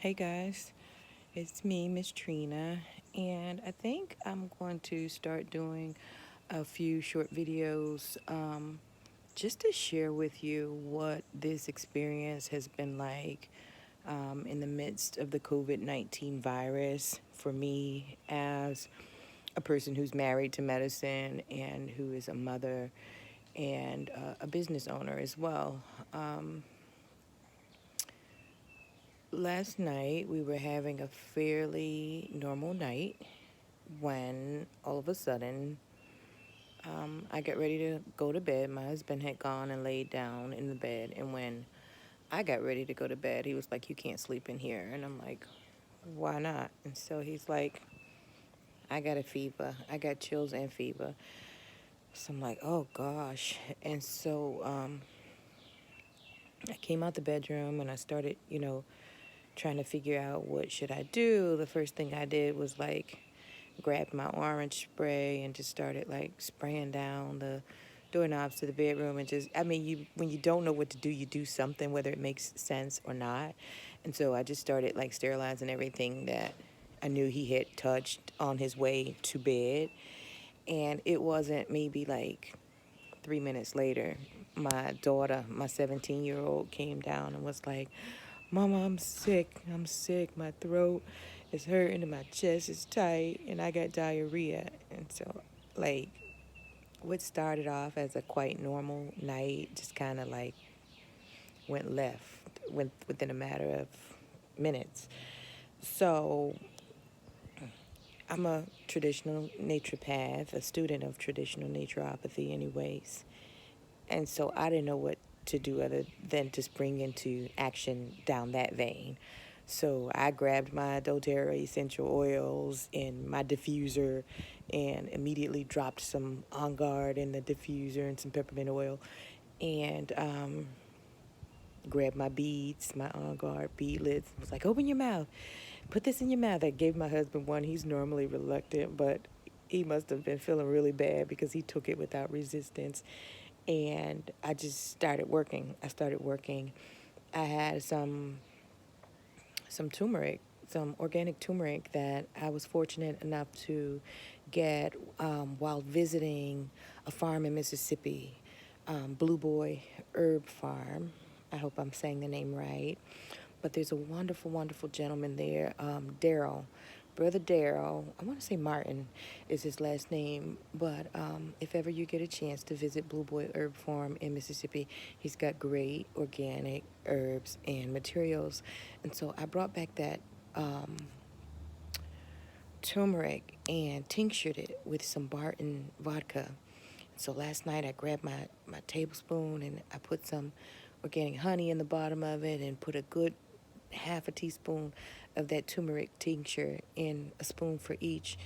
Hey guys, it's me, Miss Trina, and I think I'm going to start doing a few short videos just to share with you what this experience has been like in the midst of the COVID-19 virus for me as a person who's married to medicine and who is a mother and a business owner as well. Um, Last night we were having a fairly normal night when all of a sudden I got ready to go to bed. My husband had gone and laid down in the bed, and when I got ready to go to bed, he was like, "You can't sleep in here," and I'm like, "Why not?" And so he's like, "I got a fever. I got chills and fever." So I'm like, "Oh gosh," and so I came out the bedroom and I started, trying to figure out what should I do. The first thing I did was like grabbed my orange spray and just started like spraying down the doorknobs to the bedroom and just, I mean, you when you don't know what to do, you do something whether it makes sense or not. And so I just started like sterilizing everything that I knew he had touched on his way to bed. And it wasn't maybe like 3 minutes later, my daughter, my 17-year-old, came down and was like, "Mama, I'm sick. I'm sick. My throat is hurting and my chest is tight and I got diarrhea." And so, like, what started off as a quite normal night just kind of like went left, went within a matter of minutes. So, I'm a traditional naturopath, a student of traditional naturopathy, anyways. And so I didn't know what to do other than to spring into action down that vein. So I grabbed my doTERRA essential oils and my diffuser and immediately dropped some On Guard in the diffuser and some peppermint oil and grabbed my beads, my On Guard beadlets. I was like, "Open your mouth. Put this in your mouth." I gave my husband one. He's normally reluctant, but he must have been feeling really bad because he took it without resistance. And I just started working. I started working. I had some turmeric, some organic turmeric that I was fortunate enough to get while visiting a farm in Mississippi, Blue Boy Herb Farm. I hope I'm saying the name right. But there's a wonderful, wonderful gentleman there, Daryl. Brother Daryl, I want to say Martin is his last name, but if ever you get a chance to visit Blue Boy Herb Farm in Mississippi, he's got great organic herbs and materials. And so I brought back that turmeric and tinctured it with some Barton vodka. So last night I grabbed my tablespoon and I put some organic honey in the bottom of it and put a good half a teaspoon of that turmeric tincture in a spoon for each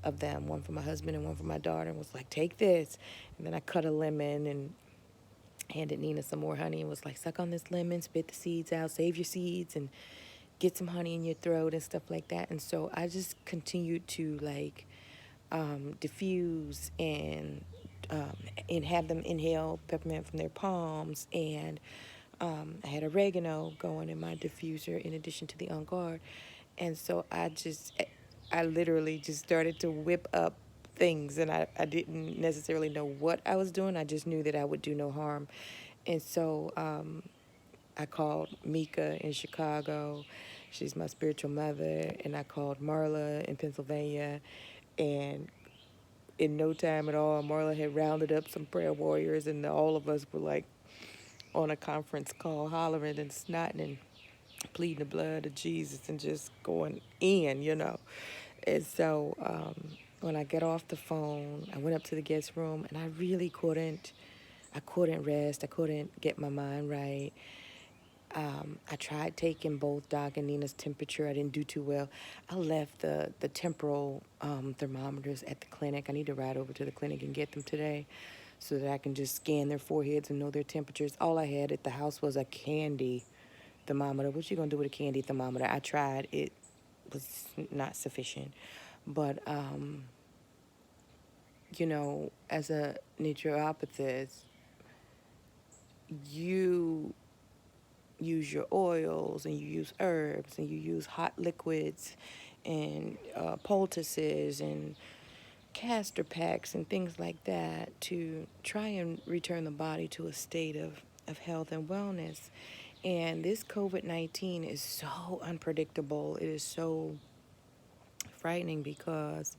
of them, one for my husband and one for my daughter, and was like, "Take this." And then I cut a lemon and handed Nina some more honey and was like, "Suck on this lemon, spit the seeds out, save your seeds, and get some honey in your throat," and stuff like that. And so I just continued to like diffuse and have them inhale peppermint from their palms. And I had oregano going in my diffuser in addition to the On Guard. And so I literally just started to whip up things. And I didn't necessarily know what I was doing. I just knew that I would do no harm. And so I called Mika in Chicago. She's my spiritual mother. And I called Marla in Pennsylvania. And in no time at all, Marla had rounded up some prayer warriors, and all of us were like on a conference call, hollering and snotting and pleading the blood of Jesus and just going in. And so when I got off the phone, I went up to the guest room, and I really couldn't. I couldn't rest. I couldn't get my mind right. I tried taking both Doc and Nina's temperature. I didn't do too well. I left the temporal thermometers at the clinic. I need to ride over to the clinic and get them today so that I can just scan their foreheads and know their temperatures. All I had at the house was a candy thermometer. What you gonna do with a candy thermometer? I tried. It was not sufficient. But, as a naturopathist, you use your oils and you use herbs and you use hot liquids and poultices and castor packs and things like that to try and return the body to a state of health and wellness. And this COVID-19 is so unpredictable. It is so frightening because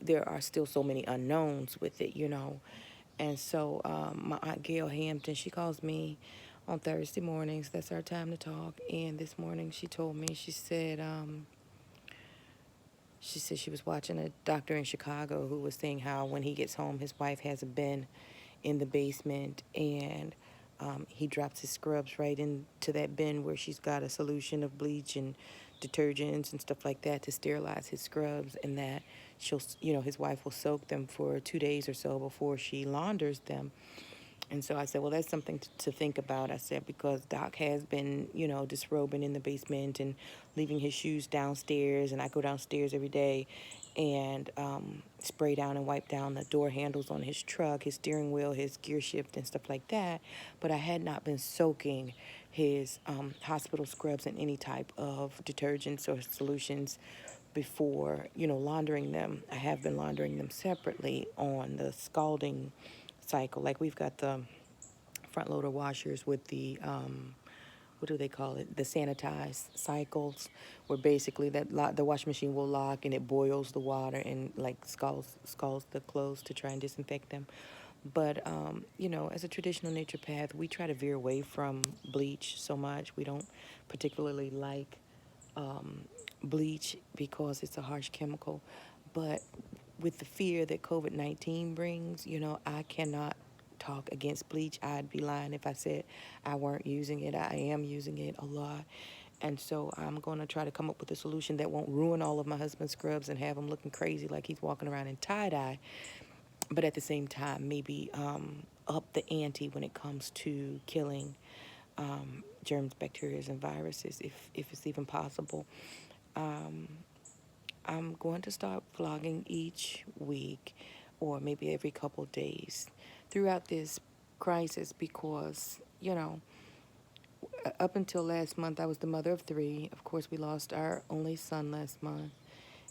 there are still so many unknowns with it, you know. And so my Aunt Gail Hampton, she calls me on Thursday mornings. That's our time to talk. And this morning she told me, she said she was watching a doctor in Chicago who was saying how when he gets home, his wife has a bin in the basement and he drops his scrubs right into that bin where she's got a solution of bleach and detergents and stuff like that to sterilize his scrubs, and that his wife will soak them for 2 days or so before she launders them. And so I said, well, that's something to think about. I said, because Doc has been, disrobing in the basement and leaving his shoes downstairs. And I go downstairs every day and spray down and wipe down the door handles on his truck, his steering wheel, his gear shift, and stuff like that. But I had not been soaking his hospital scrubs in any type of detergents or solutions before, laundering them. I have been laundering them separately on the scalding cycle. Like we've got the front loader washers with the what do they call it? The sanitized cycles, where basically the washing machine will lock and it boils the water and like scalds the clothes to try and disinfect them. But as a traditional naturopath, we try to veer away from bleach so much. We don't particularly like bleach because it's a harsh chemical. But with the fear that COVID-19 brings, I cannot talk against bleach. I'd be lying if I said I weren't using it. I am using it a lot. And so I'm going to try to come up with a solution that won't ruin all of my husband's scrubs and have him looking crazy like he's walking around in tie-dye. But at the same time, maybe up the ante when it comes to killing germs, bacteria, and viruses, if it's even possible. Um, I'm going to start vlogging each week or maybe every couple days throughout this crisis because, up until last month, I was the mother of three. Of course, we lost our only son last month.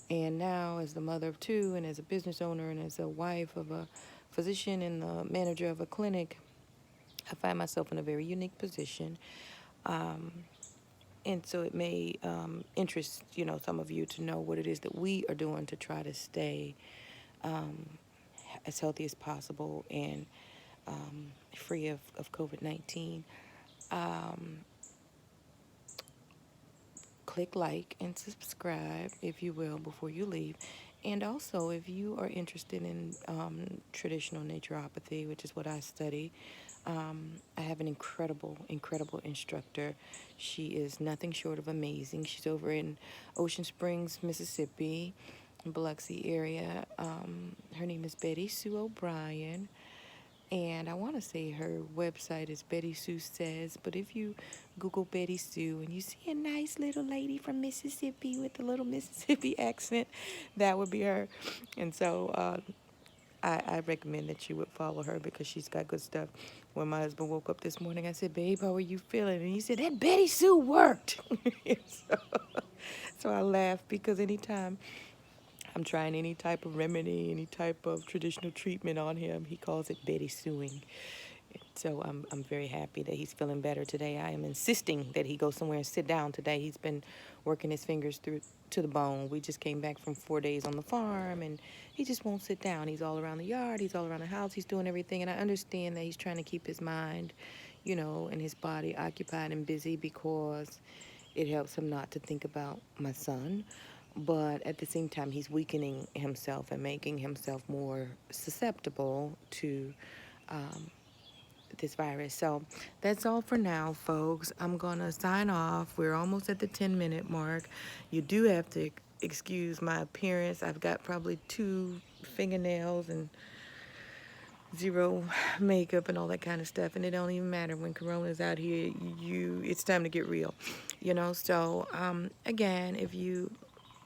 And now, as the mother of two, and as a business owner, and as a wife of a physician and the manager of a clinic, I find myself in a very unique position. Um, and so it may interest, some of you to know what it is that we are doing to try to stay um, as healthy as possible and free of COVID-19. Um, Click like and subscribe, if you will, before you leave. And also, if you are interested in traditional naturopathy, which is what I study, I have an incredible instructor. She is nothing short of amazing. She's over in Ocean Springs, Mississippi, in Biloxi area. Her name is Betty Sue O'Brien. And I want to say her website is Betty Sue Says, but if you Google Betty Sue and you see a nice little lady from Mississippi with a little Mississippi accent, that would be her. And so I recommend that you would follow her because she's got good stuff. When my husband woke up this morning, I said, babe, how are you feeling? And he said, that Betty Sue worked. so, so I laughed because anytime I'm trying any type of remedy, any type of traditional treatment on him, he calls it Betty Suing. So I'm very happy that he's feeling better today. I am insisting that he go somewhere and sit down today. He's been working his fingers through to the bone. We just came back from 4 days on the farm, and he just won't sit down. He's all around the yard. He's all around the house. He's doing everything, and I understand that he's trying to keep his mind, and his body occupied and busy because it helps him not to think about my son. But at the same time, he's weakening himself and making himself more susceptible to this virus. So that's all for now, folks. I'm going to sign off. We're almost at the 10-minute mark. You do have to excuse my appearance. I've got probably 2 fingernails and 0 makeup and all that kind of stuff, and it don't even matter when Corona's out here. It's time to get real, So again, if you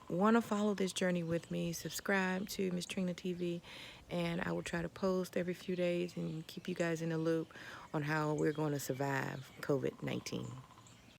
want to follow this journey with me, subscribe to Miss Trina TV, and I will try to post every few days and keep you guys in the loop on how we're going to survive COVID-19.